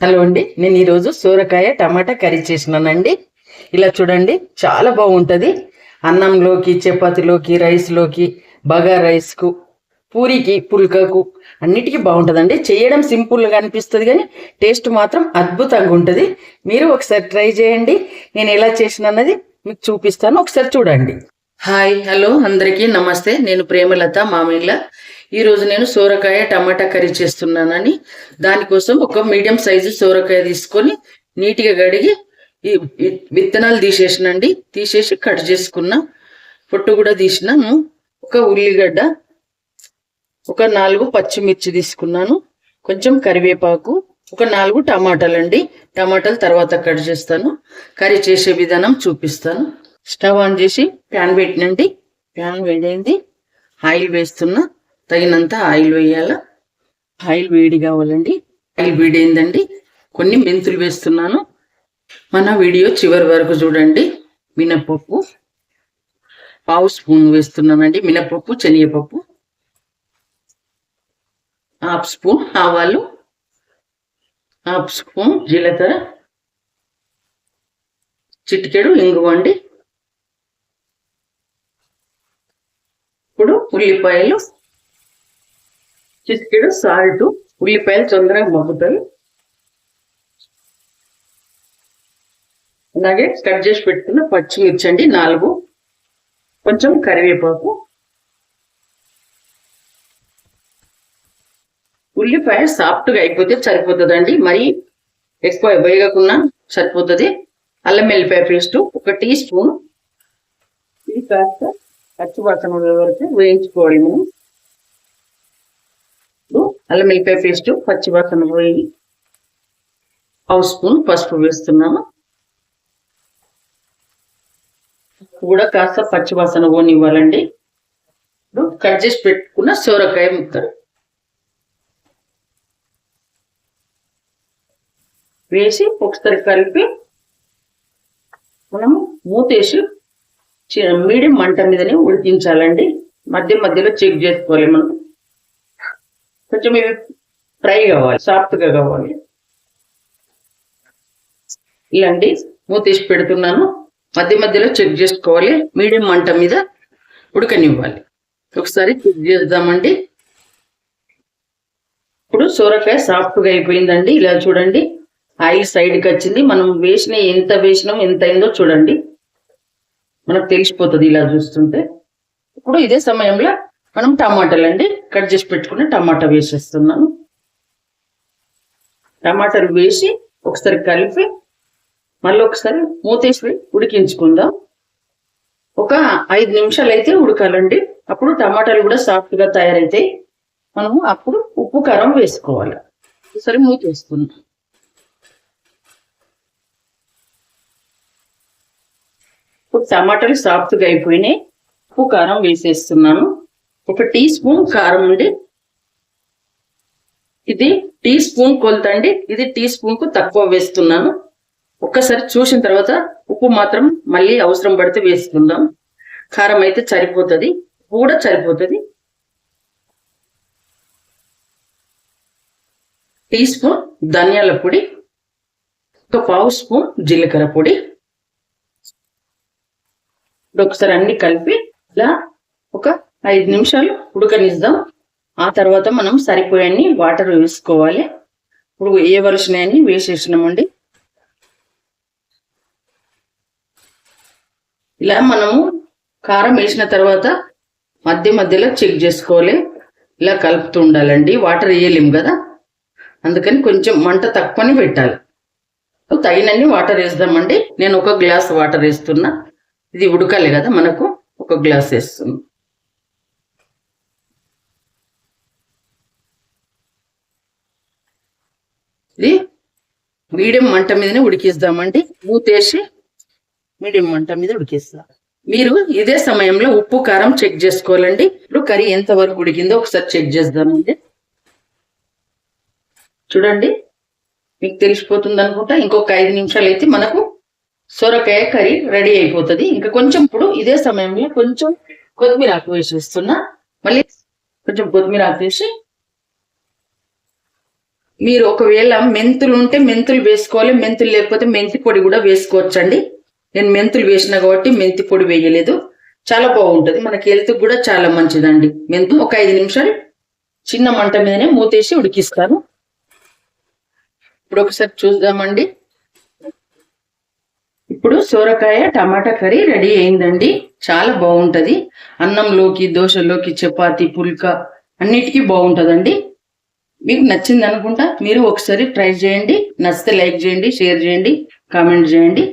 Hello అండి, నేను ఈరోజు సోరకాయ టమాటా కర్రీ చేసినానండి. ఇలా చూడండి, చాలా బాగుంటుంది. అన్నంలోకి, చపాతీలోకి, రైస్లోకి, బగారా రైస్కు, పూరికి, పుల్కకు అన్నిటికీ బాగుంటుందండి. చేయడం సింపుల్గా అనిపిస్తుంది కానీ టేస్ట్ మాత్రం అద్భుతంగా ఉంటుంది. మీరు ఒకసారి ట్రై చేయండి. నేను ఎలా చేసినన్నది మీకు చూపిస్తాను, ఒకసారి చూడండి. హాయ్, హలో, అందరికీ నమస్తే. నేను ప్రేమలత మామిళ్ళ. ఈరోజు నేను సోరకాయ టమాటా కర్రీ చేస్తున్నానని, దానికోసం ఒక మీడియం సైజు సోరకాయ తీసుకొని నీట్గా కడిగి విత్తనాలు తీసేసినండి. తీసేసి కట్ చేసుకున్నా, పొట్టు కూడా తీసినాను. ఒక ఉల్లిగడ్డ, ఒక 4 పచ్చిమిర్చి తీసుకున్నాను, కొంచెం కరివేపాకు, ఒక 4 టమాటాలండి. టమాటాలు తర్వాత కట్ చేస్తాను. కర్రీ చేసే విధానం చూపిస్తాను. స్టవ్ ఆన్ చేసి ప్యాన్ పెట్టినండి. ప్యాన్ వేడైంది, ఆయిల్ వేస్తున్నా. తగినంత ఆయిల్ వేయాల. ఆయిల్ వేడి కావాలండి. ఆయిల్ వేడైందండి, కొన్ని మెంతులు వేస్తున్నాను. మన వీడియో చివరి వరకు చూడండి. మినపప్పు 1/2 స్పూన్ వేస్తున్నానండి. మినపప్పు, శనగపప్పు 1/2 స్పూన్ ఆవాలు, 1/2 స్పూన్ జీలకర్ర, చిటికెడు ఇంగువ అండి. ఇప్పుడు ఉల్లిపాయలు, చిటికెడు సాల్ట్. ఉల్లిపాయలు తొందరగా మగ్గుతాయి. అలాగే కట్ చేసి పెట్టుకున్న పచ్చిమిర్చి అండి 4, కొంచెం కరివేపాకు. ఉల్లిపాయ సాఫ్ట్గా అయిపోతే సరిపోతుందండి, మరి ఎక్కువ వేగకుండా సరిపోతుంది. అల్లం వెల్లిపాయ పేస్ట్ 1 టీ స్పూన్. ఇది కాస్త పచ్చివాసన వరకు వేయించుకోవాలి మనం. అల్లం వెల్లిపాయ పేస్ట్ పచ్చివాసన పోయి 1/2 స్పూన్ పసుపు వేస్తున్నాను. కూడా కాస్త పచ్చివాసన పోనివ్వాలండి. ఇప్పుడు కట్ చేసి పెట్టుకున్న సోరకాయ ముక్కలు వేసి ఒకసారి కలిపి మనం మూతేసి మీడియం మంట మీదనే ఉడికించాలండి. మధ్య మధ్యలో చెక్ చేసుకోవాలి మనం. కొంచెం ఇవి ఫ్రై కావాలి, సాఫ్ట్గా కావాలి. ఇలాంటి మూతేసి పెడుతున్నాను. మధ్య మధ్యలో చెక్ చేసుకోవాలి. మీడియం మంట మీద ఉడకనివ్వాలి. ఒకసారి చెక్ చేద్దామండి. ఇప్పుడు సోరకాయ సాఫ్ట్గా అయిపోయిందండి. ఇలా చూడండి, ఆయిల్ సైడ్కి వచ్చింది. మనం ఎంత వేసినాం, ఎంత అయిందో చూడండి, మనకు తెలిసిపోతుంది ఇలా చూస్తుంటే. ఇప్పుడు ఇదే సమయంలో మనం టమాటాలు అండి, కట్ చేసి పెట్టుకుని టమాటా వేసేస్తున్నాను. టమాటాలు వేసి ఒకసారి కలిపి మళ్ళీ ఒకసారి మూతేసి ఉడికించుకుందాం. ఒక 5 నిమిషాలు అయితే ఉడకాలండి. అప్పుడు టమాటాలు కూడా సాఫ్ట్గా తయారైతాయి. మనము అప్పుడు ఉప్పు కారం వేసుకోవాలి. ఒకసారి మూతేసుకుందాం. ఇప్పుడు టమాటాలు సాఫ్ట్గా అయిపోయినాయి. ఉప్పు కారం వేసేస్తున్నాను. 1 టీ స్పూన్ కారం అండి. ఇది టీ స్పూన్ కొలత అండి. ఇది టీ స్పూన్ కు తక్కువ వేస్తున్నాను. ఒక్కసారి చూసిన తర్వాత ఉప్పు మాత్రం మళ్ళీ అవసరం పడితే వేసుకుందాం. కారం అయితే సరిపోతుంది, కూడా సరిపోతుంది. టీ స్పూన్ ధనియాల పొడి, 1/2 స్పూన్ జీలకర్ర పొడి. ఒకసారి అన్ని కలిపి ఇలా ఒక 5 నిమిషాలు ఉడకనిద్దాం. ఆ తర్వాత మనం సరిపోయన్ని వాటర్ వేసుకోవాలి. ఇప్పుడు ఏ వలసినాయని వేసేసినామండి. ఇలా మనము కారం వేసిన తర్వాత మధ్య మధ్యలో చెక్ చేసుకోవాలి. ఇలా కలుపుతూ ఉండాలండి. వాటర్ వేయలేము కదా, అందుకని కొంచెం మంట తక్కువని పెట్టాలి. తగినన్ని వాటర్ వేద్దామండి. నేను 1 గ్లాస్ వాటర్ వేస్తున్నా. ఇది ఉడకాలి కదా మనకు. 1 గ్లాస్ వేస్తుంది. ఇది మీడియం మంట మీదనే ఉడికిద్దామండి. మూతేసి మీడియం మంట మీద ఉడికిస్తాం. మీరు ఇదే సమయంలో ఉప్పు కారం చెక్ చేసుకోవాలండి. ఇప్పుడు కర్రీ ఎంత వరకు ఉడికిందో ఒకసారి చెక్ చేద్దామండి. చూడండి, మీకు తెలిసిపోతుంది అనుకుంటా. ఇంకొక 5 నిమిషాలు అయితే మనకు సొరకాయ కర్రీ రెడీ అయిపోతుంది. ఇంకా కొంచెం ఇప్పుడు ఇదే సమయంలో కొంచెం కొత్తిమీర ఆకు వేసేస్తున్నా. మళ్ళీ కొంచెం కొత్తిమీర ఆకు వేసి మీరు ఒకవేళ మెంతులు ఉంటే మెంతులు వేసుకోవాలి, మెంతులు లేకపోతే మెంతి పొడి కూడా వేసుకోవచ్చండి. నేను మెంతులు వేసిన కాబట్టి మెంతి పొడి వేయలేదు. చాలా బాగుంటుంది, మనకి హెల్త్ కూడా చాలా మంచిదండి. మెంతు ఒక 5 నిమిషాలు చిన్న మంట మీదనే మూతేసి ఉడికిస్తాను. ఇప్పుడు ఒకసారి చూద్దామండి. ఇప్పుడు సోరకాయ టమాటా కర్రీ రెడీ అయిందండి. చాలా బాగుంటది, అన్నంలోకి, దోశలోకి, చపాతి, పుల్కా అన్నిటికీ బాగుంటుందండి. మీకు నచ్చింది అనుకుంటా. మీరు ఒకసారి ట్రై చేయండి. నచ్చితే లైక్ చేయండి, షేర్ చేయండి, కామెంట్ చేయండి.